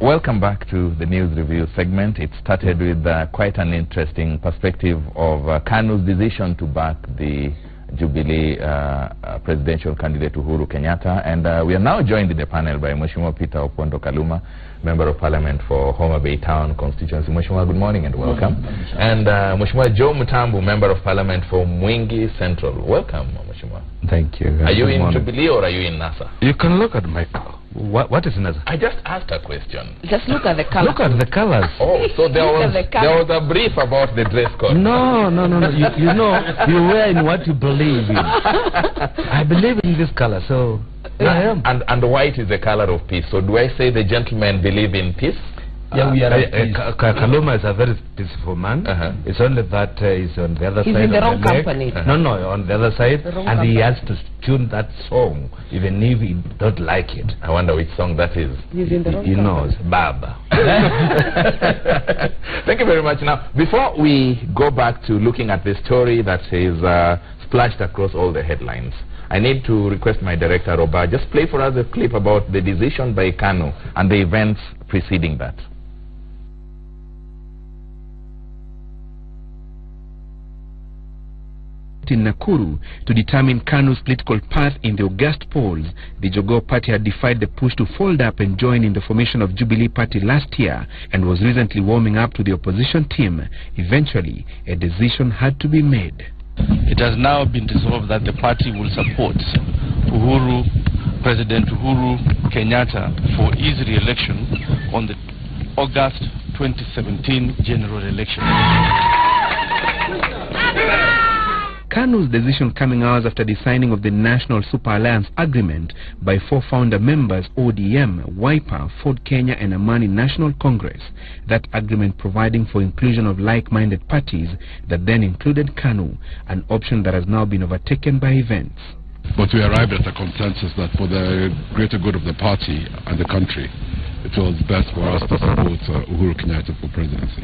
Welcome back to the news review segment. It started with quite an interesting perspective of KANU's decision to back the Jubilee presidential candidate Uhuru Kenyatta, and we are now joined in the panel by Mheshimiwa Peter Opondo Kaluma, Member of Parliament for Homa Bay Town constituency. Mheshimiwa, good morning and welcome. And Mheshimiwa Joe Mutambu, Member of Parliament for Mwingi Central. Welcome, Mheshimiwa. Thank you. Are you in Jubilee or are you in NASA? You can look at my color. What is NASA? I just asked a question. Just look at the color. Look at the colors. Oh, so there was a brief about the dress code. No. You know, you wear in what you believe in. I believe in this color, so I am. And white is the color of peace. So do I say the gentlemen believe in peace? Yeah, we are. Kaluma is a very peaceful man. It's only that he's on the other side. He's in the wrong company. No, on the other side, and he has to tune that song, even if he don't like it. I wonder which song that is. He's in the wrong company. He knows, Baba. Thank you very much. Now, before we go back to looking at the story that is splashed across all the headlines, I need to request my director, Roba, just play for us a clip about the decision by KANU and the events preceding that. In Nakuru to determine KANU's political path in the August polls, the Jogoo Party had defied the push to fold up and join in the formation of Jubilee Party last year and was recently warming up to the opposition team. Eventually, a decision had to be made. It has now been resolved that the party will support President Uhuru Kenyatta for his re-election on the August 2017 general election. KANU's decision coming hours after the signing of the National Super Alliance Agreement by 4 founder members ODM, Wiper, Ford Kenya and Amani National Congress. That agreement providing for inclusion of like-minded parties that then included KANU, an option that has now been overtaken by events. But we arrived at a consensus that for the greater good of the party and the country, it was best for us to support Uhuru Kenyatta for presidency.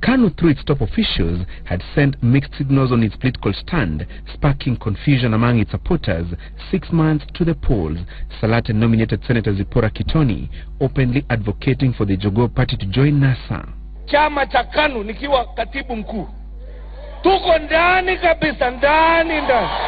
KANU, through its top officials, had sent mixed signals on its political stand, sparking confusion among its supporters. 6 months to the polls, Salate nominated Senator Zipporah Kitoni, openly advocating for the Jogoo Party to join NASA. Chama cha KANU nikiwa katibu mkuu, tuko ndani kabisa, ndani kabisa.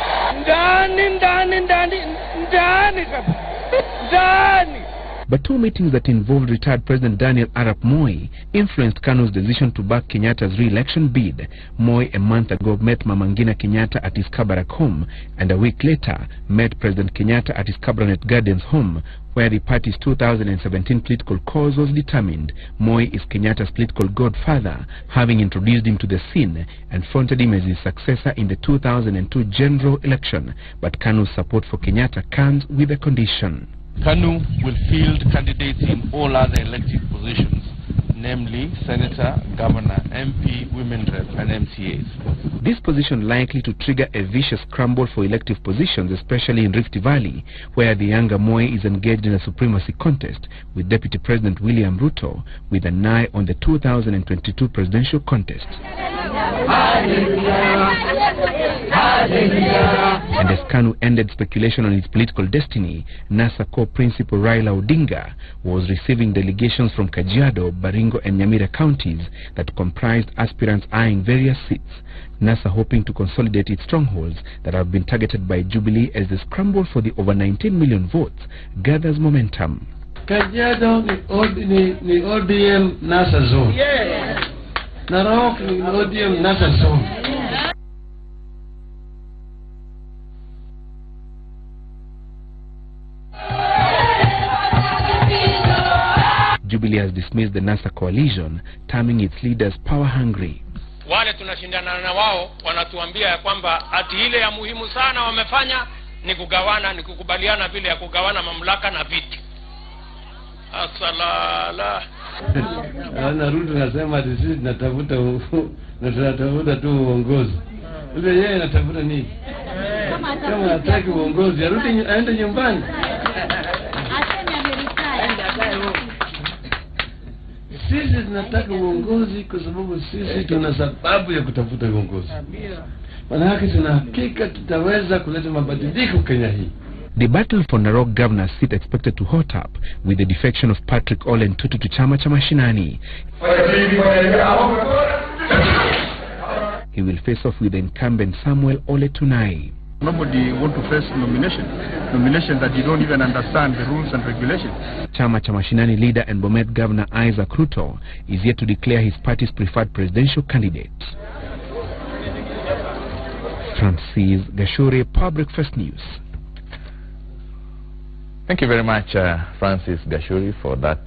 But 2 meetings that involved retired President Daniel Arap Moi influenced KANU's decision to back Kenyatta's re-election bid. Moi a month ago met Mama Ngina Kenyatta at his Kabarak home, and a week later met President Kenyatta at his Cabinet Gardens home, where the party's 2017 political cause was determined. Moi is Kenyatta's political godfather, having introduced him to the scene and fronted him as his successor in the 2002 general election. But KANU's support for Kenyatta comes with a condition. KANU will field candidates in all other elected positions, namely Senator, Governor, MP, Women Rep and MCAs. This position likely to trigger a vicious scramble for elective positions, especially in Rift Valley, where the younger Moi is engaged in a supremacy contest with Deputy President William Ruto, with an eye on the 2022 presidential contest. And as KANU ended speculation on its political destiny, NASA co-principal Raila Odinga was receiving delegations from Kajiado, Baringo and Nyamira counties that comprised aspirants eyeing various seats. NASA hoping to consolidate its strongholds that have been targeted by Jubilee as the scramble for the over 19 million votes gathers momentum. Kajiado ni ODM NASA zone. Yeah. Narok ni ODM NASA zone. Jubilee has dismissed the NASA coalition, terming its leaders power-hungry. Wale tunashindana na wao wanatuambia ya kwamba ati ile ya muhimu sana wamefanya ni kugawana, ni kukubaliana vile ya kugawana mamlaka na viti. Asalala. Ana Ruto nasema ati sisi tunatafuta tu uongozi. Ule yeye anatafuta nini? Kama hataki uongozi, arudi aende nyumbani. Sisi tunataka uongozi kwa sababu sisi tuna sababu ya kutafuta uongozi. Maana yake tuna hakika tutaweza kuleta mabadiliko Kenya hii. The battle for Narok governor's seat expected to hot up with the defection of Patrick Ole Ntutu to Chama cha Mashinani. He will face off with the incumbent Samuel Ole Tunai. Nobody want to face nomination that you don't even understand the rules and regulations. Chama cha Mashinani leader and Bomet Governor Isaac Ruto is yet to declare his party's preferred presidential candidate. Francis Gashure, Public First News. Thank you very much, Francis Gashuri, for that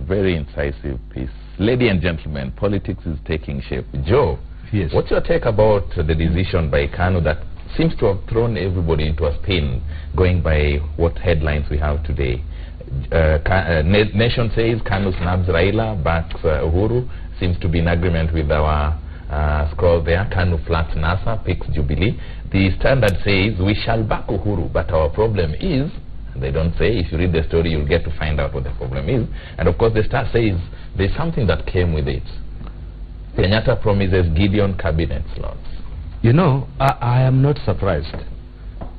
very incisive piece. Ladies and gentlemen, politics is taking shape. Joe, yes. What's your take about the decision by KANU that seems to have thrown everybody into a spin, going by what headlines we have today? Nation says KANU snubs Raila, backs Uhuru, seems to be in agreement with our scroll there. KANU flats NASA, picks Jubilee. The Standard says we shall back Uhuru, but our problem is, they don't say, if you read the story you'll get to find out what the problem is. And of course the Star says there's something that came with it. Kenyatta promises Gideon cabinet slots. You know, I am not surprised,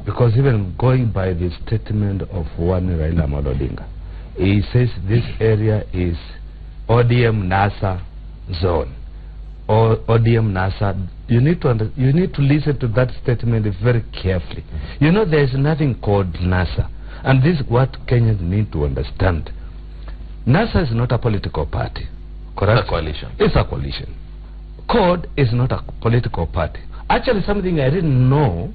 because even going by the statement of one Raila Amolo Odinga, he says this area is ODM NASA zone, or ODM NASA. You need to listen to that statement very carefully. You know, there is nothing called NASA, and this is what Kenyans need to understand. NASA is not a political party, correct? It's a coalition. It's a coalition. CORD is not a political party. Actually, something I didn't know,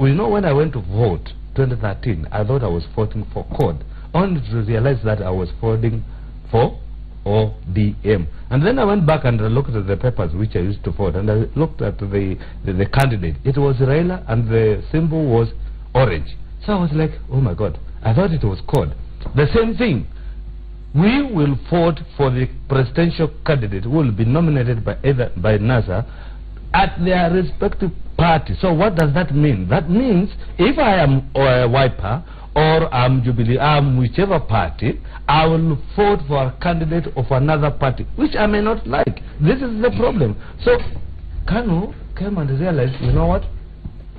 you know, when I went to vote 2013, I thought I was voting for CORD, only to realize that I was voting for ODM. And then I went back and I looked at the papers which I used to vote, and I looked at the candidate. It was Raila, and the symbol was orange. So I was like, oh my God, I thought it was CORD. The same thing. We will vote for the presidential candidate who will be nominated by NASA at their respective party. So what does that mean? That means if I am a Wiper or I'm Jubilee, I'm whichever party, I will vote for a candidate of another party, which I may not like. This is the problem. So KANU came and realized, you know what?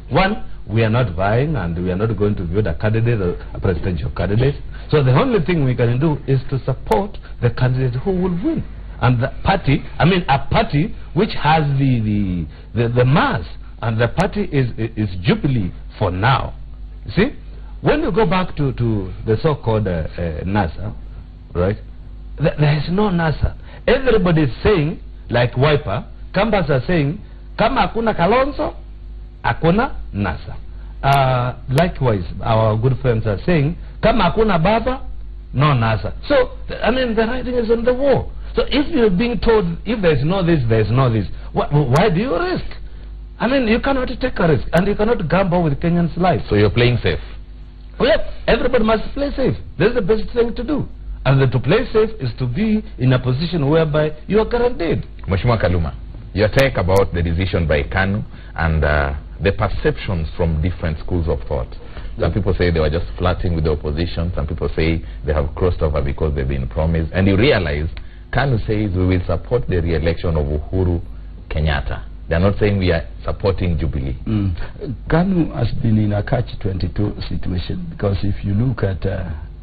One, we are not vying, and we are not going to vote a candidate, a presidential candidate. So the only thing we can do is to support the candidate who will win. And the party, I mean a party which has the mass, and the party is Jubilee for now. You see? When you go back to the so-called NASA, right, there is no NASA. Everybody is saying, like Wiper, Kambas are saying, kama hakuna Kalonzo, hakuna NASA. Likewise, our good friends are saying, kama hakuna Baba, no NASA. So, I mean, the writing is on the wall. So if you're being told, if there's no this, there's no this, why do you risk? I mean, you cannot take a risk, and you cannot gamble with Kenyans' life. So you're playing safe? Well, everybody must play safe. That's the best thing to do. And to play safe is to be in a position whereby you are guaranteed. Mheshimiwa Kaluma, your take about the decision by KANU and the perceptions from different schools of thought. Some people say they were just flirting with the opposition. Some people say they have crossed over because they've been promised. And you realize KANU says we will support the re-election of Uhuru Kenyatta. They are not saying we are supporting Jubilee. KANU has been in a catch-22 situation, because if you look at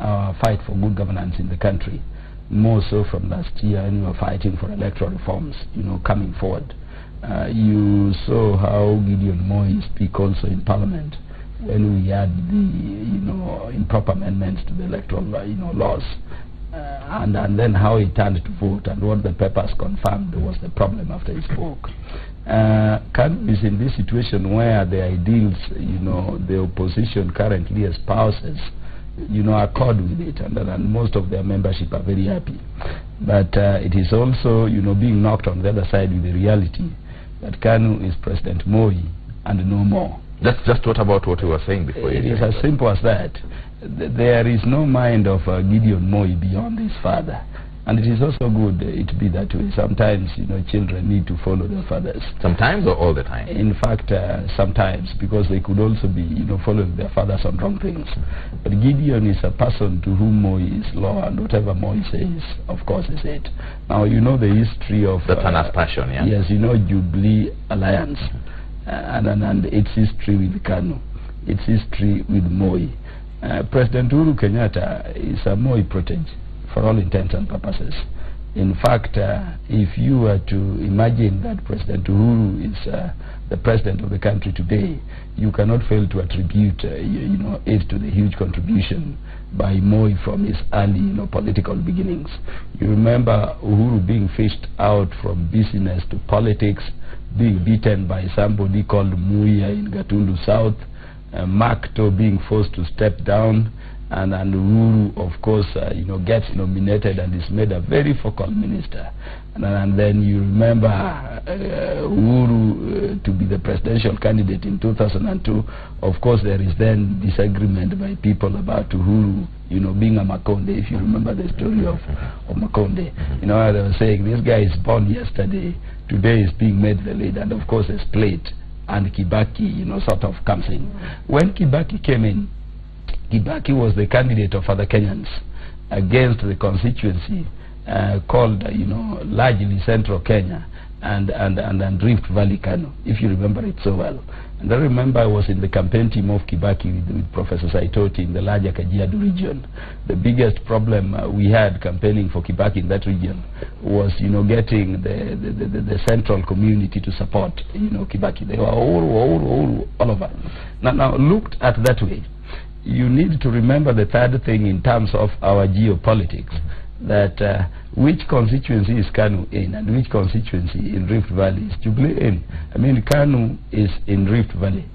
our fight for good governance in the country, more so from last year, and we were fighting for electoral reforms, you know, coming forward. You saw how Gideon Moi speak also in Parliament when we had the, you know, improper amendments to the electoral, you know, laws. And then how he turned to vote, and what the papers confirmed was the problem after he spoke. KANU is in this situation where the ideals, you know, the opposition currently espouses, you know, accord with it, and most of their membership are very happy. But it is also, you know, being knocked on the other side with the reality that KANU is President Moi and no more. That's just what about what you were saying before? It is as simple as that. There is no mind of Gideon Moi beyond his father. And it is also good it be that way. Sometimes, you know, children need to follow their fathers. Sometimes or all the time? In fact, sometimes, because they could also be, you know, following their fathers on wrong things. But Gideon is a person to whom Moi is law, and whatever Moi says, of course, is it. Now, you know the history of... That's an aspiration, yeah? Yes, you know Jubilee Alliance, and its history with KANU, its history with Moi. President Uhuru Kenyatta is a Moi protege for all intents and purposes. In fact, if you were to imagine that President Uhuru is the president of the country today, you cannot fail to attribute, it to the huge contribution by Moi from his early, political beginnings. You remember Uhuru being fished out from business to politics, being beaten by somebody called Muya in Gatundu South, Makto being forced to step down, and Uhuru, of course, gets nominated and is made a very focal minister. And then you remember Uhuru to be the presidential candidate in 2002. Of course, there is then disagreement by people about Uhuru, being a Makonde. If you remember the story of Makonde, they were saying this guy is born yesterday, today is being made the leader, and of course, a split. And Kibaki, sort of comes in. When Kibaki came in, Kibaki was the candidate of other Kenyans against the constituency called, largely Central Kenya and Rift Valley KANU, if you remember it so well. And I remember I was in the campaign team of Kibaki with Professor Saitoti in the larger Kajiado region. The biggest problem we had campaigning for Kibaki in that region was, getting the central community to support, Kibaki. They were all over. Now looked at that way, you need to remember the third thing in terms of our geopolitics, that which constituency is KANU in and which constituency in Rift Valley is Jubilee in. I mean, KANU is in Rift Valley.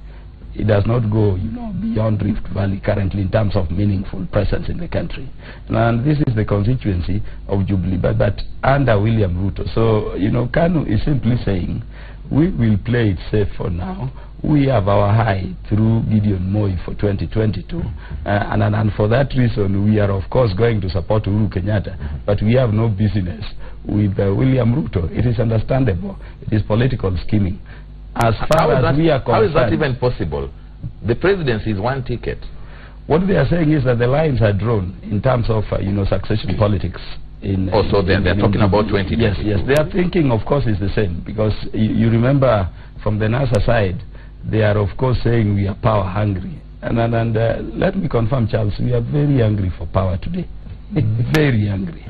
It does not go, beyond Rift Valley currently in terms of meaningful presence in the country. And this is the constituency of Jubilee, but under William Ruto. So, KANU is simply saying, we will play it safe for now. We have our high through Gideon Moi for 2022. And for that reason, we are, of course, going to support Uhuru Kenyatta. But we have no business with William Ruto. It is understandable. It is political scheming. As far as we are concerned... How is that even possible? The presidency is one ticket. What they are saying is that the lines are drawn in terms of, succession politics. So they're talking about 2022. Yes. Their thinking, of course, is the same. Because you remember, from the NASA side, they are, of course, saying we are power hungry. And let me confirm, Charles, we are very hungry for power today. Very hungry.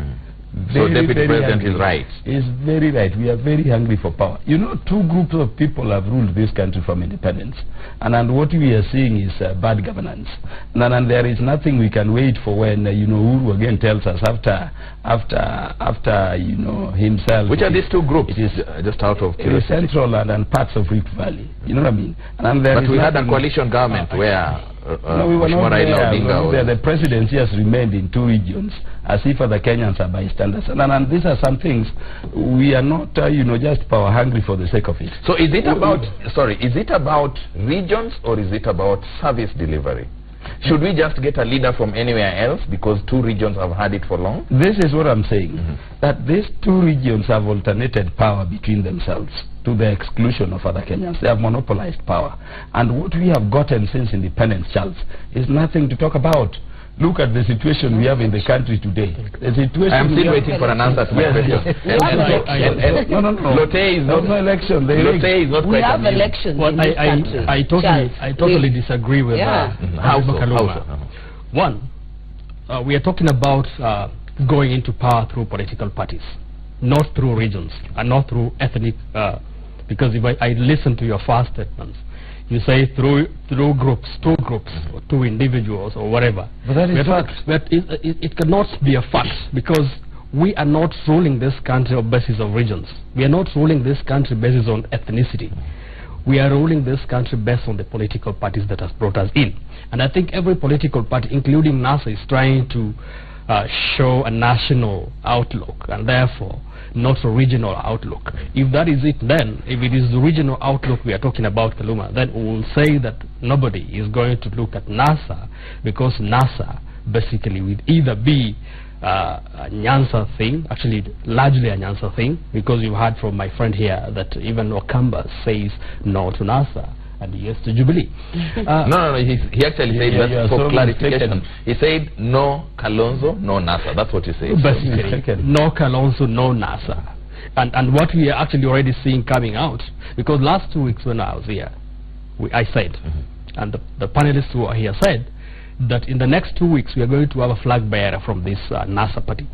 So Deputy President is right. Is very right. We are very hungry for power. Two groups of people have ruled this country from independence, and what we are seeing is bad governance. And there is nothing we can wait for when Uhuru again tells us after himself. Which are these two groups? It is just out of curiosity. Central and parts of Rift Valley. You know what I mean? But we had a coalition government where. No, we were not there. The presidency has remained in two regions, as if other Kenyans are bystanders. And these are some things we are not, just power hungry for the sake of it. So is it about regions, or is it about service delivery? Should we just get a leader from anywhere else because two regions have had it for long? This is what I'm saying, that these two regions have alternated power between themselves to the exclusion of other Kenyans. They have monopolized power. And what we have gotten since independence, Charles, is nothing to talk about. Look at the situation we have in the country today. The situation I'm still waiting for an answer to my question. No. Lotte is not no election. Lotte is not we have elections in this country. I totally disagree with How so? One, we are talking about going into power through political parties, not through regions and not through ethnic. Because if I listen to your first statements, you say through groups, two groups, or two individuals, or whatever. But that is fact. But it cannot be a fact, because we are not ruling this country on basis of regions. We are not ruling this country basis on ethnicity. We are ruling this country based on the political parties that has brought us in. And I think every political party, including NASA, is trying to show a national outlook, and therefore not a regional outlook. If that is it, then if it is the regional outlook we are talking about, Kaluma, then we will say that nobody is going to look at NASA, because NASA basically will either be a Nyanza thing, actually largely a Nyanza thing, because you heard from my friend here that even Wakamba says no to NASA and yes to Jubilee. No, he actually said that for clarification. He said no Kalonzo, no NASA. That's what he said. Basically, no Kalonzo, no NASA. And what we are actually already seeing coming out, because last 2 weeks when I was here, I said, and the panelists who are here said, that in the next 2 weeks we are going to have a flag bearer from this NASA party.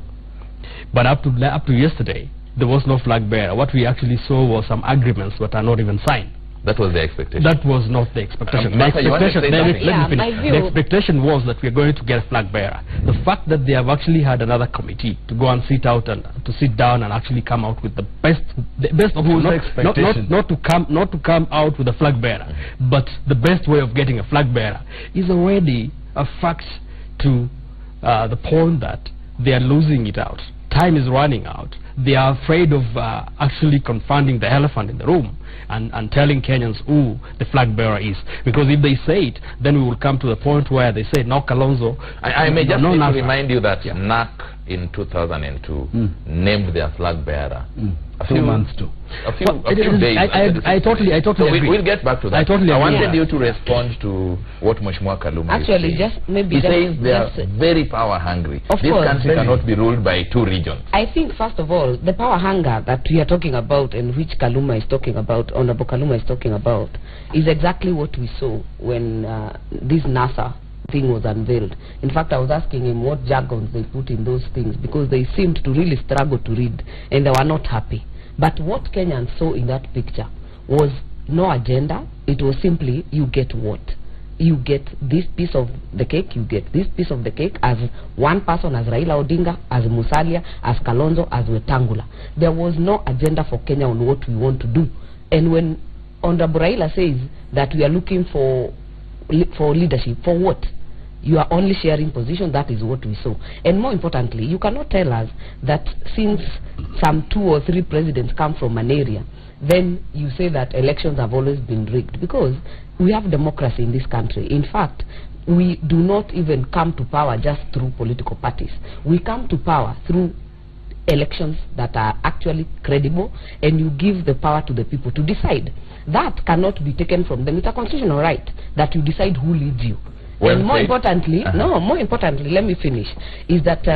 But up to yesterday, there was no flag bearer. What we actually saw was some agreements that are not even signed. That was the expectation. That was not the expectation. The expectation was that we are going to get a flag bearer. The fact that they have actually had another committee to go and sit down and actually come out with the best of not to come out with a flag bearer, but the best way of getting a flag bearer is already a fact to the point that they are losing it out. Time is running out. They are afraid of actually confronting the elephant in the room and telling Kenyans who the flag bearer is. Because if they say it, then we will come to the point where they say, no, Kalonzo. I may just remind you that NAC in 2002 named their flag bearer. A few months too. A few days. I totally agree. We'll get back to that. I wanted you to respond to what Mheshimiwa Kaluma actually is saying. Just maybe he says they are very power hungry. This country cannot be ruled by 2 regions. I think first of all, the power hunger that we are talking about and which Kaluma is talking about, Honorable Kaluma is talking about, is exactly what we saw when this NASA thing was unveiled. In fact, I was asking him what jargons they put in those things, because they seemed to really struggle to read and they were not happy. But what Kenyans saw in that picture was no agenda. It was simply, you get what? You get this piece of the cake, you get this piece of the cake as one person, as Raila Odinga, as Musalia, as Kalonzo, as Wetangula. There was no agenda for Kenya on what we want to do. And when Honorable Raila says that we are looking for leadership, for what? You are only sharing position. That is what we saw. And more importantly, you cannot tell us that since some 2 or 3 presidents come from an area, then you say that elections have always been rigged, because we have democracy in this country. In fact, we do not even come to power just through political parties. We come to power through elections that are actually credible, and you give the power to the people to decide. That cannot be taken from them. It's a constitutional right that you decide who leads you. Well, and more importantly, more importantly, let me finish, is that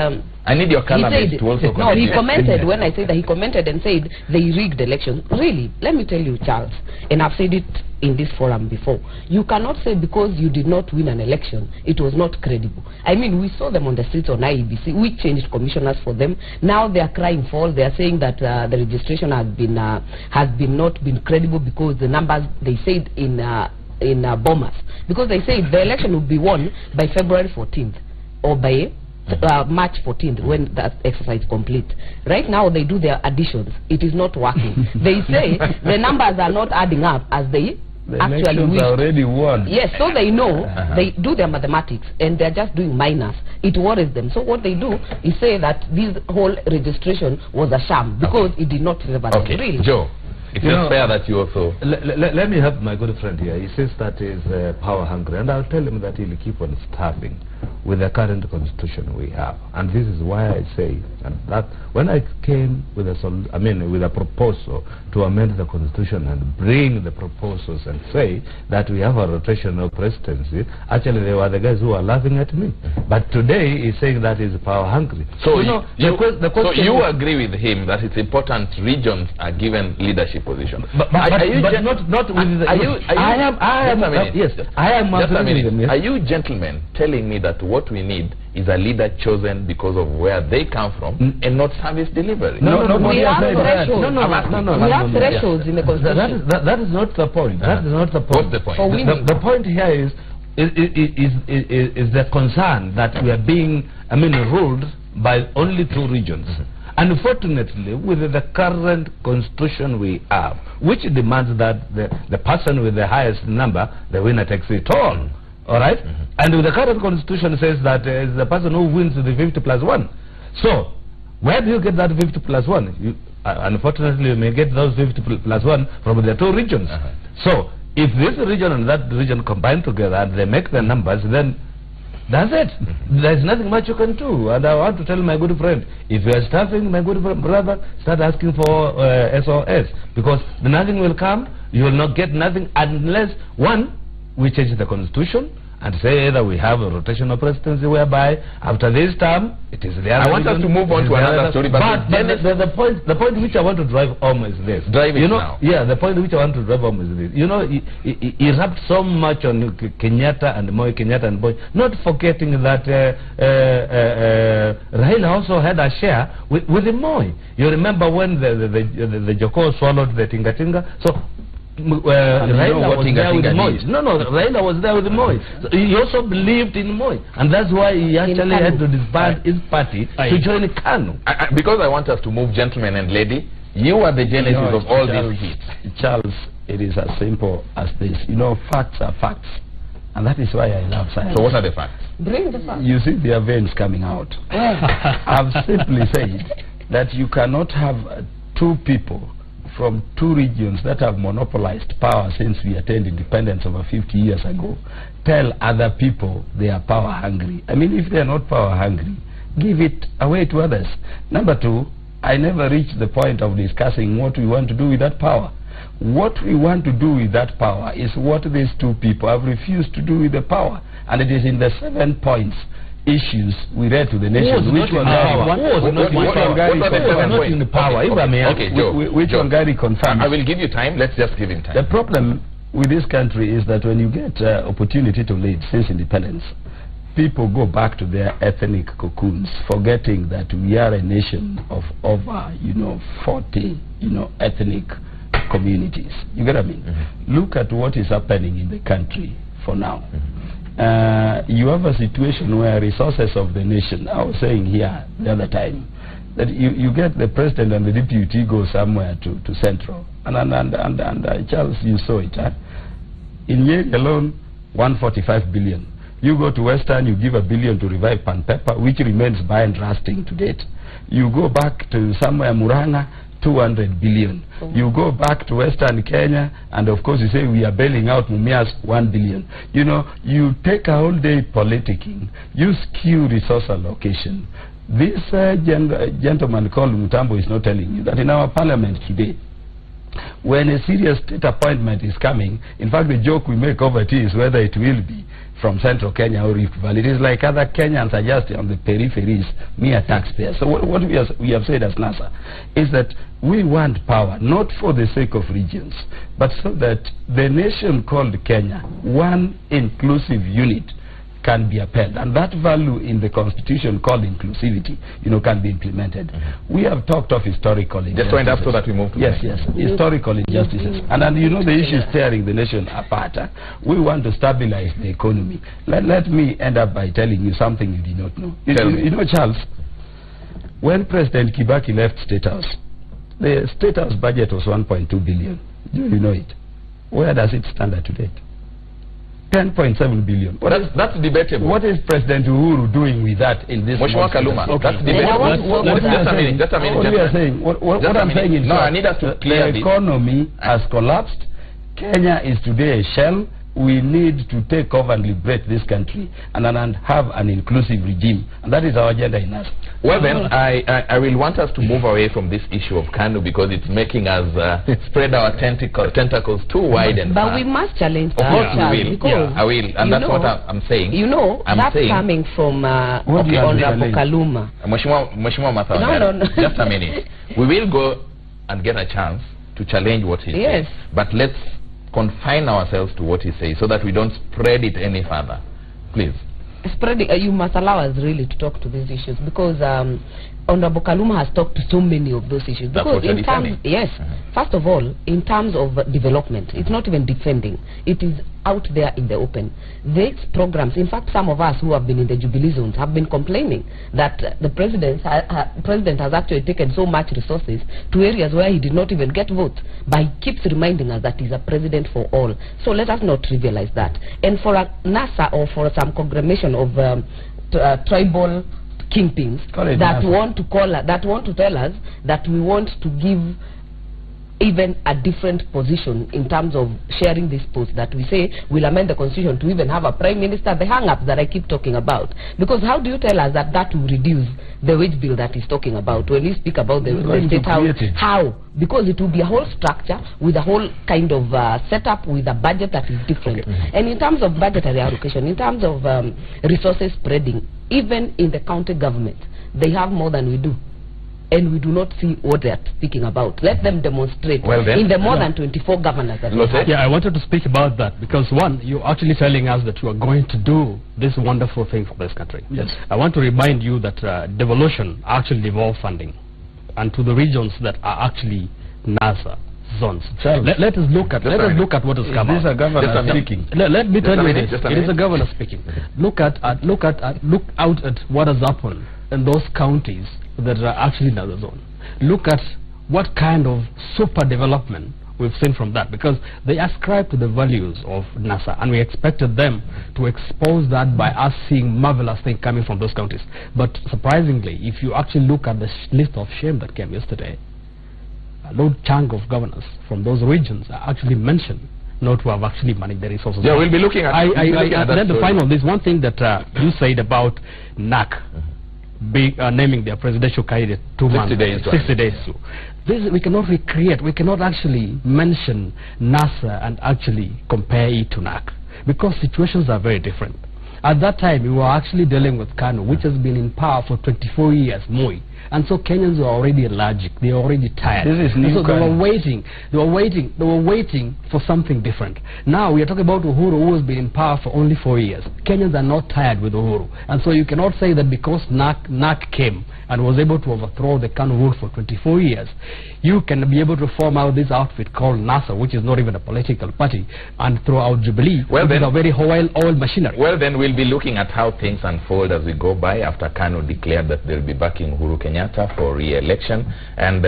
I need your columnist to also no, he commented when I said that he commented and said they rigged elections. Really, let me tell you, Charles, and I've said it in this forum before, you cannot say because you did not win an election, it was not credible. I mean, we saw them on the streets on IEBC. We changed commissioners for them. Now they are crying foul. They are saying that the registration has not been credible because the numbers they said in Bomas, because they say the election will be won by February 14th or by March 14th when that exercise is complete. Right now they do their additions. It is not working. They say the numbers are not adding up as they actually wished. Already won. Yes, so they know, they do their mathematics and they're just doing minus. It worries them. So what they do is say that this whole registration was a sham because it did not favor them. Really. Joe, it's not fair that you also... Let me help my good friend here. He says that he is power hungry, and I'll tell him that he'll keep on starving with the current constitution we have. And this is why I say that when I came with a proposal to amend the constitution and bring the proposals and say that we have a rotational presidency, actually they were the guys who were laughing at me. But today he's saying that he's power hungry. So you agree with him that it's important regions are given leadership position. But not with the... Are you gentlemen telling me that what we need is a leader chosen because of where they come from and not service delivery? No, we have thresholds. We have thresholds in the constitution. That is not the point. That is not the point. What's the point? The point here is the concern that we are being ruled by only 2 regions. Unfortunately, with the current constitution we have, which demands that the person with the highest number, the winner takes it all. Alright? And with the current constitution says that it's the person who wins the 50+1. So, where do you get that 50+1? Unfortunately, you may get those 50+1 from the 2 regions. So, if this region and that region combine together and they make the numbers, then that's it. There's nothing much you can do. And I want to tell my good friend, if you are starving, my good brother, start asking for SOS. Because nothing will come, you will not get nothing unless, one, we change the constitution and say either we have a rotational presidency whereby after this term it is the other. I want us to move on to another story, but the point which I want to drive home is this. Drive it now. Yeah, the point which I want to drive home is this. You know, he rapped so much on Kenyatta and Moi, not forgetting that Raila also had a share with Moi. You remember when the Joko swallowed the Tinga. So Raila was there with Moi. Raila was there with Moi. So he also believed in Moi, and that's why he actually had to disband his party to join KANU. Because I want us to move, gentlemen and lady, you are the genesis of all these hits. Charles, it is as simple as this. You know, facts are facts, and that is why I love science. So what are the facts? Bring the facts. You see their veins coming out. I've simply said that you cannot have two people from two regions that have monopolized power since we attained independence over 50 years ago tell other people they are power hungry. I mean, if they are not power hungry, give it away to others. Number two, I never reached the point of discussing what we want to do with that power. What we want to do with that power is what these two people have refused to do with the power, and it is in the 7 points issues we read to the nation. Which one Gary confirmed. I will give you time. Let's just give him time. The problem with this country is that when you get opportunity to lead since independence, people go back to their ethnic cocoons, forgetting that we are a nation of over 40 ethnic communities. You get what I mean? Look at what is happening in the country for now. You have a situation where resources of the nation, I was saying here the other time, that you get the president and the deputy go somewhere to central, and Charles, you saw it, in Nyeri alone 145 billion. You go to Western, you give $1 billion to revive Pan Pepper, which remains by and rusting to date. You go back to somewhere Muranga, 200 billion. You go back to Western Kenya, and of course you say we are bailing out Mumia's 1 billion. You know, you take a whole day politicking, you skew resource allocation. This gentleman called Mutambo is not telling you that in our parliament today, when a serious state appointment is coming, in fact the joke we make over it is whether it will be from Central Kenya or Rift Valley. It is like other Kenyans are just on the peripheries, mere taxpayers. So what we have said as NASA is that we want power, not for the sake of regions, but so that the nation called Kenya, one inclusive unit, can be upheld, and that value in the constitution called inclusivity, can be implemented. We have talked of historical injustices. Just point up so that we move to yes, historical injustices, and the issues tearing the nation apart. We want to stabilize the economy. Let me end up by telling you something you did not know. You know, Charles, when President Kibaki left State House, the State House budget was 1.2 billion. Do you know it? Where does it stand at today? 10.7 billion. That's debatable. What is President Uhuru doing with that in this Mheshimiwa Kaluma? Okay. That's debatable. Just a minute. What I'm saying is I need us to clear the economy has collapsed. Kenya is today a shell. We need to take over and liberate this country and have an inclusive regime, and that is our agenda in us. Well then, I will want us to move away from this issue of KANU because it's making us spread our tentacles too wide and far. But we must challenge that. Of course we will. I will, and that's what I'm saying. That's coming from Honorable Kaluma. Mheshimiwa Mathawa, no. Just a minute. We will go and get a chance to challenge what he says. But let's confine ourselves to what he says so that we don't spread it any further. Please. Spreading, you must allow us really to talk to these issues because Honorable Kaluma has talked to so many of those issues. Because in terms, first of all, in terms of development, it's not even defending. It is out there in the open. These programs, in fact, some of us who have been in the Jubilee zones have been complaining that the president has actually taken so much resources to areas where he did not even get votes, but he keeps reminding us that he's a president for all. So let us not trivialize that. And for a NASA or for some congregation of tribal kingpins that want to tell us that we want to give even a different position in terms of sharing this post, that we say we'll amend the constitution to even have a prime minister, the hang-ups that I keep talking about. Because how do you tell us that that will reduce the wage bill that he's talking about when we speak about the state house? How? Because it will be a whole structure with a whole kind of setup with a budget that is different. And in terms of budgetary allocation, in terms of resources spreading, even in the county government, they have more than we do. And we do not see what they are speaking about. Let them demonstrate in the more than 24 governors that we have. Yeah, I wanted to speak about that because one, you're actually telling us that you are going to do this wonderful thing for this country. Yes. I want to remind you that devolution actually devolve funding and to the regions that are actually NASA zones. Let us look at what has come out. This is a governor speaking. Let me tell you this. It is a governor speaking. Look out at what has happened in those counties that are actually in the zone. Look at what kind of super development we've seen from that, because they ascribe to the values of NASA and we expected them to expose that by us seeing marvelous things coming from those counties. But surprisingly, if you actually look at the list of shame that came yesterday, a large chunk of governors from those regions are actually mentioned not to have actually managed the resources. Yeah, we'll be looking at then the final, there's one thing that you said about NAC naming their presidential candidate 2 months, 60 days. This we cannot recreate. We cannot actually mention NASA and actually compare it to NAC because situations are very different. At that time, we were actually dealing with KANU, which has been in power for 24 years, Moi. And so Kenyans were already allergic. They were already tired. This is new. So they were waiting for something different. Now we are talking about Uhuru, who has been in power for only 4 years. Kenyans are not tired with Uhuru. And so you cannot say that because NAC came and was able to overthrow the KANU rule for 24 years, you can be able to form out this outfit called NASA, which is not even a political party, and throw out Jubilee, which is a very oil machinery. Well, then we'll be looking at how things unfold as we go by after KANU declared that they'll be backing Uhuru Kenyatta for re-election. And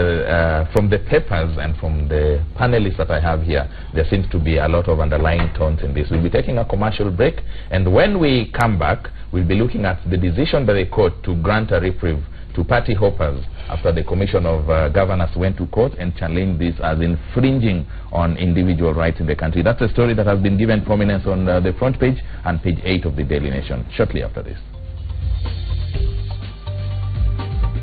from the papers and from the panelists that I have here, there seems to be a lot of underlying tones in this. We'll be taking a commercial break, and when we come back, we'll be looking at the decision by the court to grant a reprieve to party hoppers after the Commission of Governors went to court and challenged this as infringing on individual rights in the country. That's a story that has been given prominence on the front page and page 8 of the Daily Nation shortly after this.